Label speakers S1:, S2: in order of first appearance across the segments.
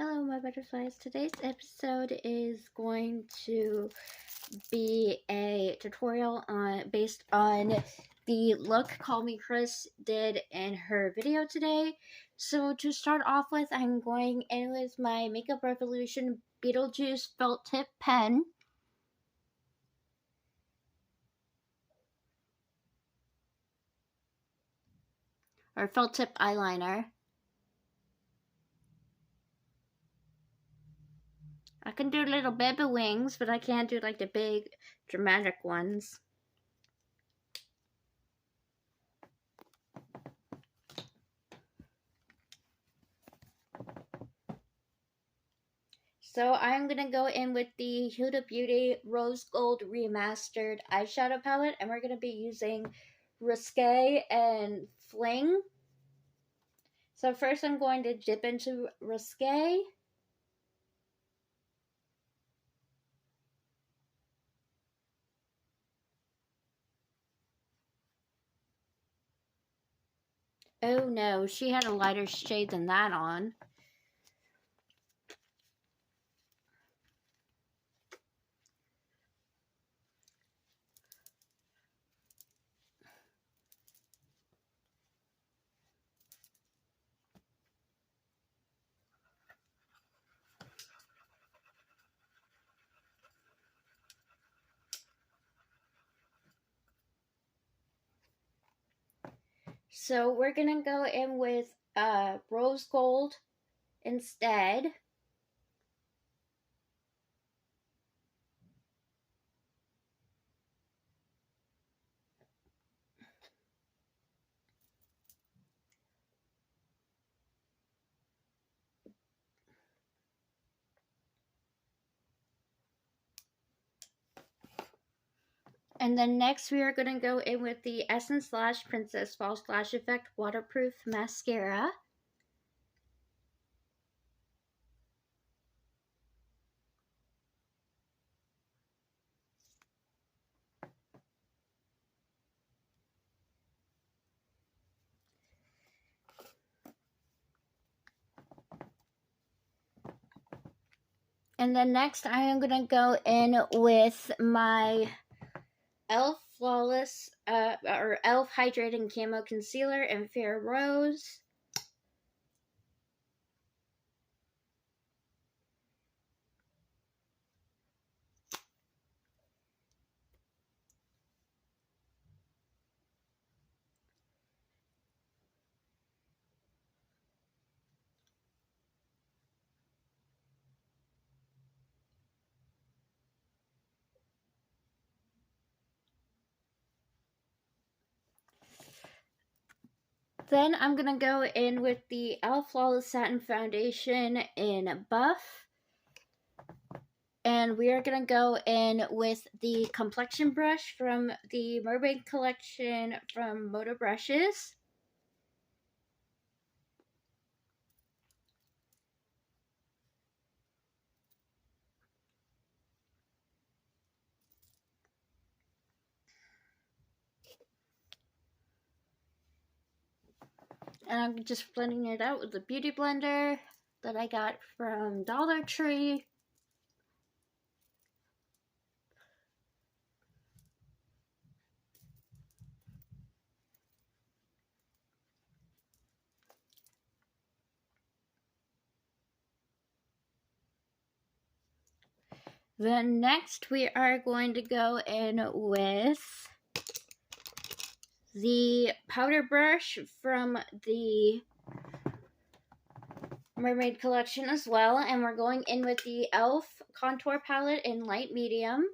S1: Hello, my butterflies. Today's episode is going to be a tutorial based on the look kallmekris did in her video today. So to start off with, I'm going in with my Makeup Revolution Beetlejuice felt tip pen. Or felt tip eyeliner. I can do little baby wings, but I can't do like the big dramatic ones. So I'm going to go in with the Huda Beauty Rose Gold Remastered eyeshadow palette, and we're going to be using Risque and Fling. So first I'm going to dip into Risque. Oh no, she had a lighter shade than that on. So we're going to go in with Rose Gold instead. And then next we are going to go in with the Essence Lash Princess False Lash Effect Waterproof Mascara. And then next I am going to go in with my e.l.f. Flawless, or e.l.f. Hydrating Camo Concealer in Fair Rose. Then I'm going to go in with the e.l.f. Flawless Satin Foundation in Buff. And we are going to go in with the complexion brush from the Mermaid collection from Moda Brushes. And I'm just blending it out with the Beauty Blender that I got from Dollar Tree. Then next we are going to go in with the powder brush from the Mermaid collection as well, and we're going in with the e.l.f. contour palette in light medium.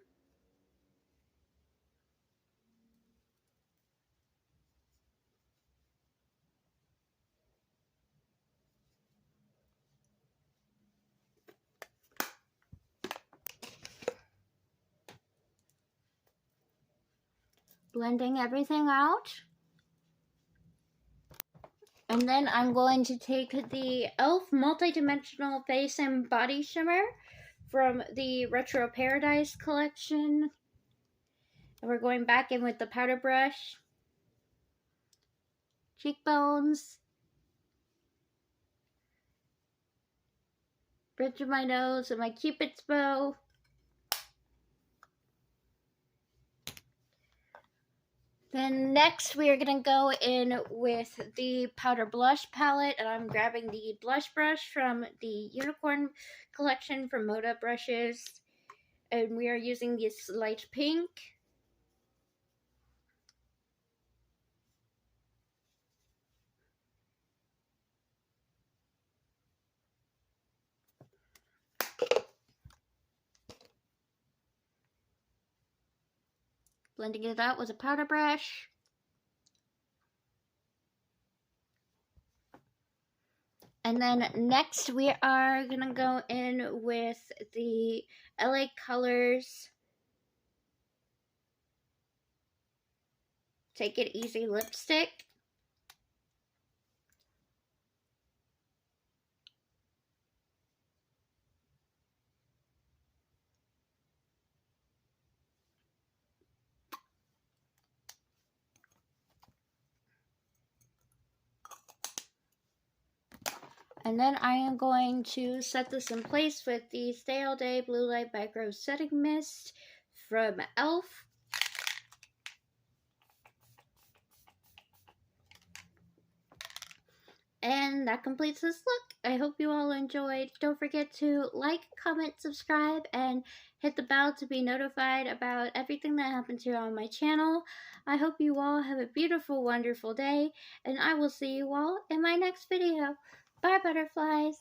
S1: Blending everything out. And then I'm going to take the e.l.f. Multi-Dimensional Face and Body Shimmer from the Retro Paradise collection. And we're going back in with the powder brush, cheekbones, bridge of my nose and my Cupid's bow. Then next we are going to go in with the powder blush palette, and I'm grabbing the blush brush from the Unicorn collection from Moda Brushes, and we are using this light pink. Blending it out with a powder brush. And then next we are going to go in with the LA Colors Take It Easy lipstick. And then I am going to set this in place with the Stay All Day Blue Light Micro Setting Mist from e.l.f. And that completes this look. I hope you all enjoyed. Don't forget to like, comment, subscribe, and hit the bell to be notified about everything that happens here on my channel. I hope you all have a beautiful, wonderful day, and I will see you all in my next video. Bye, butterflies.